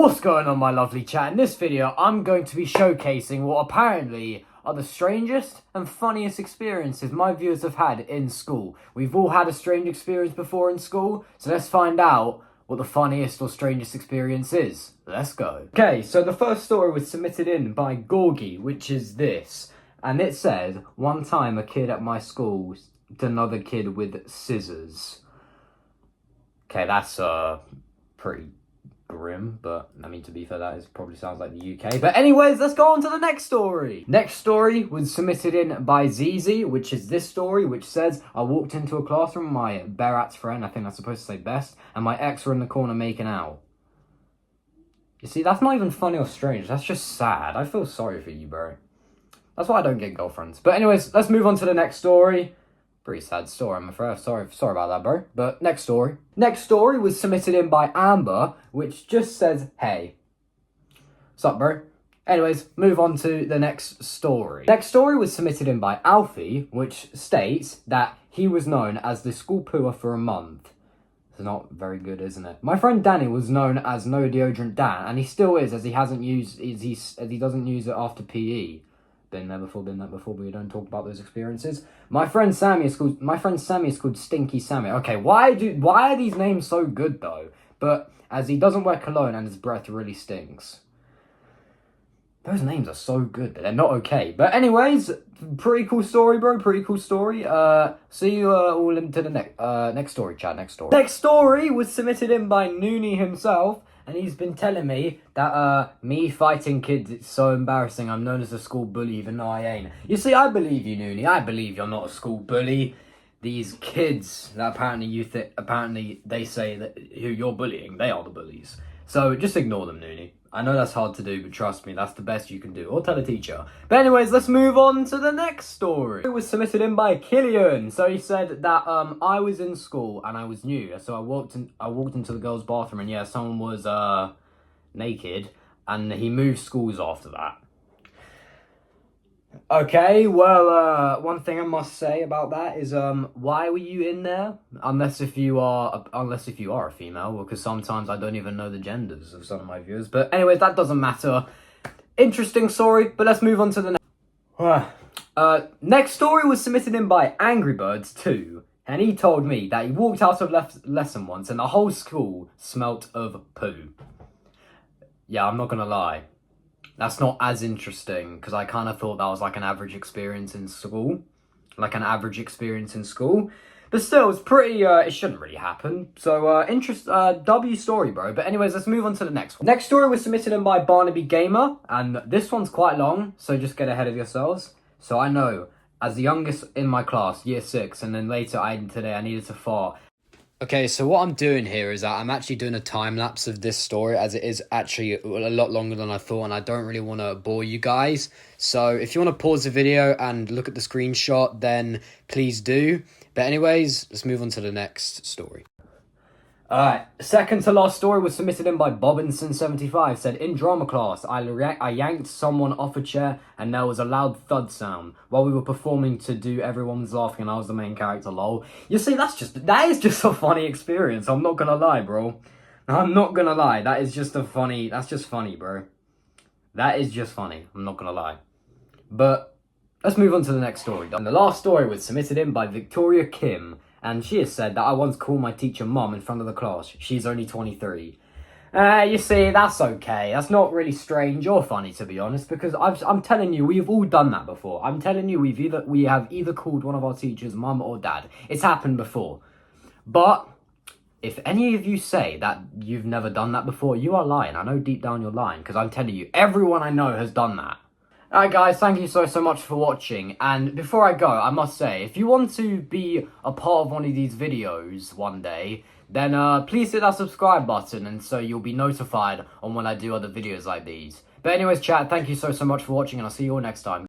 What's going on, my lovely chat? In this video, I'm going to be showcasing what apparently are the strangest and funniest experiences my viewers have had in school. We've all had a strange experience before in school, so let's find out what the funniest or strangest experience is. Let's go. Okay, so the first story was submitted in by Gorgie, which is this. And it said, one time a kid at my school hit another kid with scissors. Okay, that's pretty grim, but I mean, to be fair, that is probably sounds like the UK. But anyways, let's go on to the next story. Next story was submitted in by Zizi, which is this story, which says, I walked into a classroom with my Berat's friend, I think that's supposed to say best, and my ex were in the corner making out. You see, that's not even funny or strange, that's just sad. I feel sorry for you, bro. That's why I don't get girlfriends. But anyways, let's move on to the next story. Pretty sad story, I'm afraid. Sorry about that, bro. But next story. Next story was submitted in by Amber, which just says, hey. What's up, bro? Anyways, move on to the next story. Next story was submitted in by Alfie, which states that he was known as the school pooer for a month. It's not very good, isn't it? My friend Danny was known as No Deodorant Dan, and he still is, as he hasn't used, as he doesn't use it after PE. Been there before, but we don't talk about those experiences. My friend Sammy is called Stinky Sammy. Okay, why are these names so good though? But as he doesn't wear cologne and his breath really stinks. Those names are so good, but they're not okay. But anyways, pretty cool story, bro. Pretty cool story. See you all into the next story, chat. Next story. Next story was submitted in by Noonie himself. And he's been telling me that me fighting kids, it's so embarrassing. I'm known as a school bully even though I ain't. You see, I believe you, Noonie. I believe you're not a school bully. These kids that apparently they say that who you're bullying, they are the bullies. So just ignore them, Noonie. I know that's hard to do, but trust me, that's the best you can do. Or tell a teacher. But anyways, let's move on to the next story. It was submitted in by Killian. So he said that I was in school and I was new. So I walked into the girls' bathroom and yeah, someone was naked. And he moved schools after that. Okay, well, one thing I must say about that is, why were you in there? Unless if you are a female, because sometimes I don't even know the genders of some of my viewers. But anyways, that doesn't matter. Interesting story, but let's move on to the next. Next story was submitted in by Angry Birds 2, and he told me that he walked out of lesson once and the whole school smelt of poo. Yeah, I'm not gonna lie. That's not as interesting, because I kind of thought that was like an average experience in school. But still, it's pretty, it shouldn't really happen. So, W story, bro. But anyways, let's move on to the next one. Next story was submitted in by Barnaby Gamer, and this one's quite long, so just get ahead of yourselves. So I know, as the youngest in my class, year 6, and then later I needed to fart. Okay, so what I'm doing here is that I'm actually doing a time-lapse of this story, as it is actually a lot longer than I thought, and I don't really want to bore you guys. So if you want to pause the video and look at the screenshot, then please do. But anyways, let's move on to the next story. Alright, second to last story was submitted in by Bobinson75. Said, in drama class, I yanked someone off a chair and there was a loud thud sound while we were performing to do Everyone Was Laughing and I was the main character, lol. You see, that is just a funny experience. I'm not gonna lie, bro. I'm not gonna lie. That's just funny, bro. That is just funny. I'm not gonna lie. But let's move on to the next story. And the last story was submitted in by Victoria Kim. And she has said that I once called my teacher mum in front of the class. She's only 23. You see, that's okay. That's not really strange or funny, to be honest, because I'm telling you, we've all done that before. I'm telling you, we have either called one of our teachers mum or dad. It's happened before. But if any of you say that you've never done that before, you are lying. I know deep down you're lying, because I'm telling you, everyone I know has done that. Alright guys, thank you so much for watching, and before I go, I must say, if you want to be a part of one of these videos one day, then please hit that subscribe button, and so you'll be notified on when I do other videos like these. But anyways chat, thank you so much for watching, and I'll see you all next time.